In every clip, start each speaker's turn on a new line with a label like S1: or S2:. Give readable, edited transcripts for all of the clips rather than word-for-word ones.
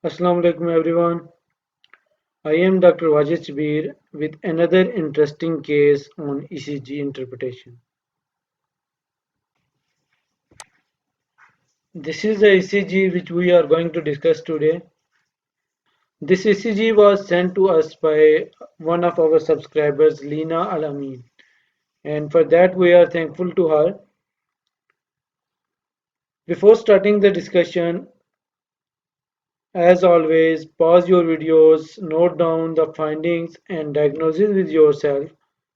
S1: Assalamu alaikum everyone. I am Dr. Wajid Sabir with another interesting case on ECG interpretation. This is the ECG which we are going to discuss today. This ECG was sent to us by one of our subscribers, Lina Al Amin, and for that we are thankful to her. Before starting the discussion, as always, pause your videos, note down the findings and diagnosis with yourself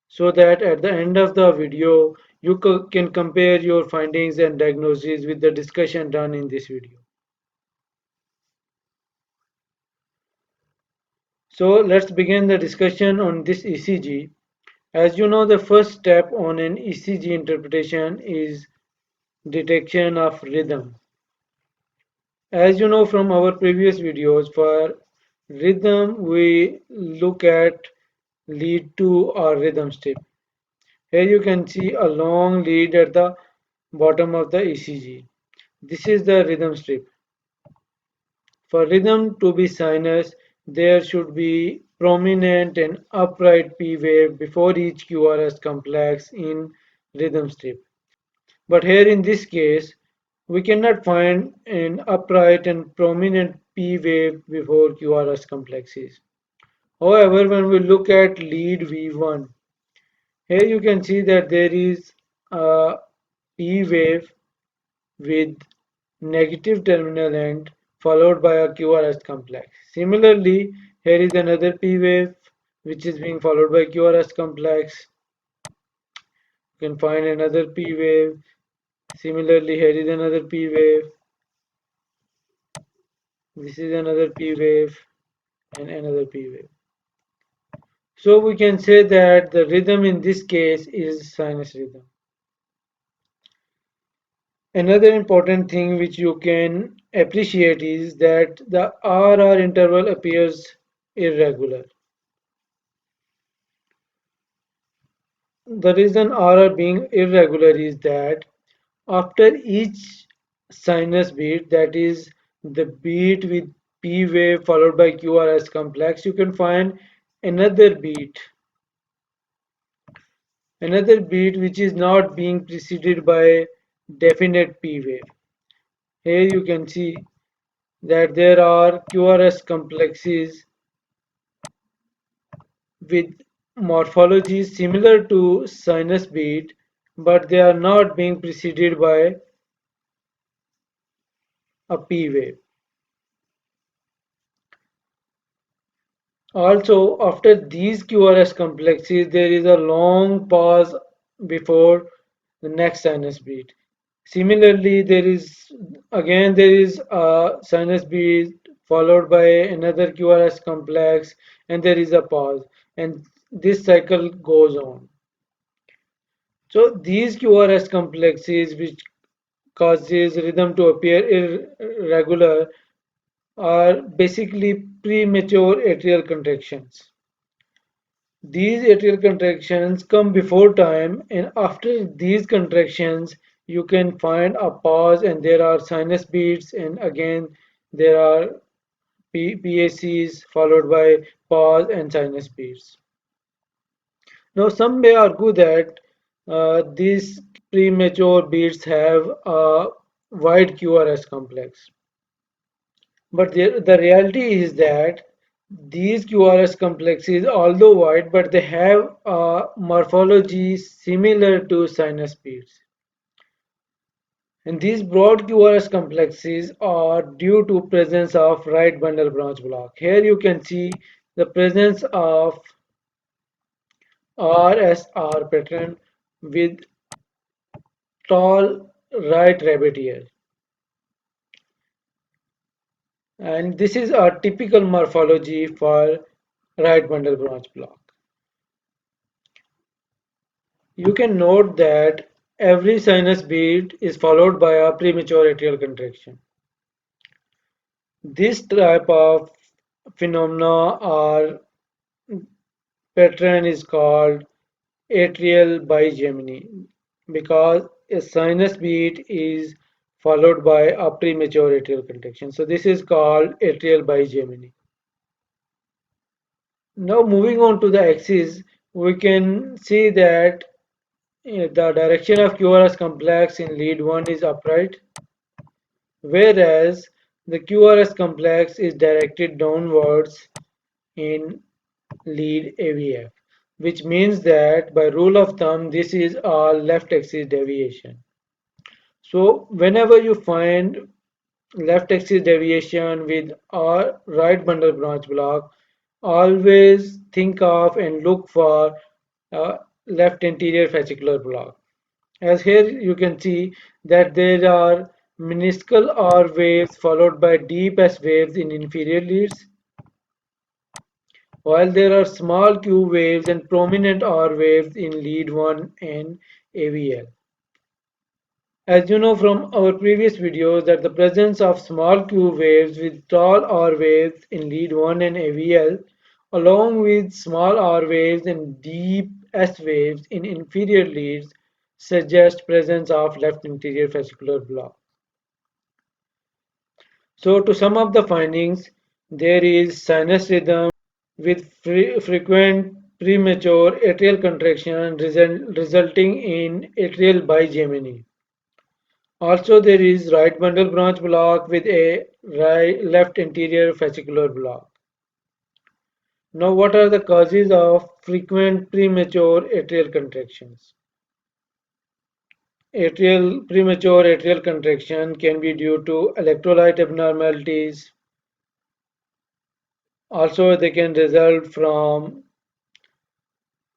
S1: so that at the end of the video you can compare your findings and diagnosis with the discussion done in this video. So let's begin the discussion on this ECG. As you know, the first step on an ECG interpretation is detection of rhythm. As you know from our previous videos, for rhythm we look at lead 2 or rhythm strip. Here you can see a long lead at the bottom of the ECG. This is the rhythm strip. For rhythm to be sinus, there should be prominent and upright P wave before each QRS complex in rhythm strip. But here in this case, we cannot find an upright and prominent P wave before QRS complexes. However, when we look at lead V1, here you can see that there is a P wave with negative terminal end followed by a QRS complex. Similarly, here is another P wave which is being followed by QRS complex. You can find another P wave. Similarly, here is another P wave. This is another P wave and another P wave. So we can say that the rhythm in this case is sinus rhythm. Another important thing which you can appreciate is that the RR interval appears irregular. The reason RR being irregular is that after each sinus beat, that is the beat with P wave followed by QRS complex, you can find another beat, another beat which is not being preceded by definite P wave. Here you can see that there are QRS complexes with morphology similar to sinus beat, but they are not being preceded by a P wave. Also, after these QRS complexes, there is a long pause before the next sinus beat. Similarly, there is a sinus beat followed by another QRS complex, and there is a pause, and this cycle goes on. So these QRS complexes, which causes rhythm to appear irregular, are basically premature atrial contractions. These atrial contractions come before time, and after these contractions, you can find a pause, and there are sinus beats, and again there are PACs followed by pause and sinus beats. Now, some may argue that these premature beats have a wide QRS complex. But the reality is that these QRS complexes, although wide, but they have a morphology similar to sinus beads. And these broad QRS complexes are due to presence of right bundle branch block. Here you can see the presence of RSR pattern with tall right rabbit ear. And this is a typical morphology for right bundle branch block. You can note that every sinus beat is followed by a premature atrial contraction. This type of phenomena or pattern is called atrial bigeminy because a sinus beat is followed by a premature atrial contraction. So this is called atrial bigeminy. Now moving on to the axis, we can see that the direction of QRS complex in lead 1 is upright, whereas the QRS complex is directed downwards in lead AVF, which means that by rule of thumb this is a left axis deviation. So whenever you find left axis deviation with a right bundle branch block, always think of and look for left anterior fascicular block. As here you can see that there are minuscule R waves followed by deep S waves in inferior leads, while there are small Q waves and prominent R waves in lead 1 and AVL. As you know from our previous videos that the presence of small Q waves with tall R waves in lead 1 and AVL along with small R waves and deep S waves in inferior leads suggest presence of left anterior fascicular block. So to sum up the findings, there is sinus rhythm with frequent premature atrial contraction resulting in atrial bigeminy. Also, there is right bundle branch block with a left anterior fascicular block. Now, what are the causes of frequent premature atrial contractions? Premature atrial contraction can be due to electrolyte abnormalities. Also, they can result from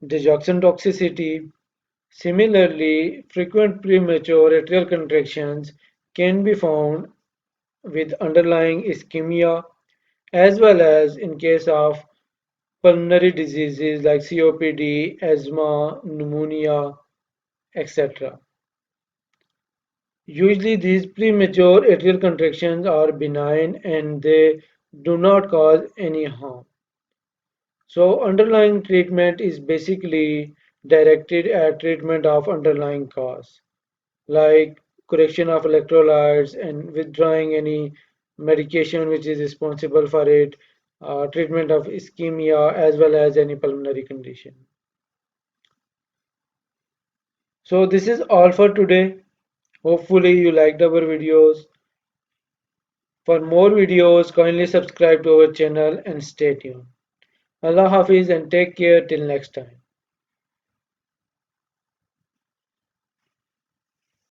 S1: digoxin toxicity. Similarly, frequent premature atrial contractions can be found with underlying ischemia as well as in case of pulmonary diseases like COPD, asthma, pneumonia, etc. Usually these premature atrial contractions are benign and they do not cause any harm. So underlying treatment is basically directed at treatment of underlying cause like correction of electrolytes and withdrawing any medication which is responsible for it, treatment of ischemia as well as any pulmonary condition. So this is all for today. Hopefully you liked our videos. For more videos, kindly subscribe to our channel and stay tuned. Allah Hafiz and take care till next time.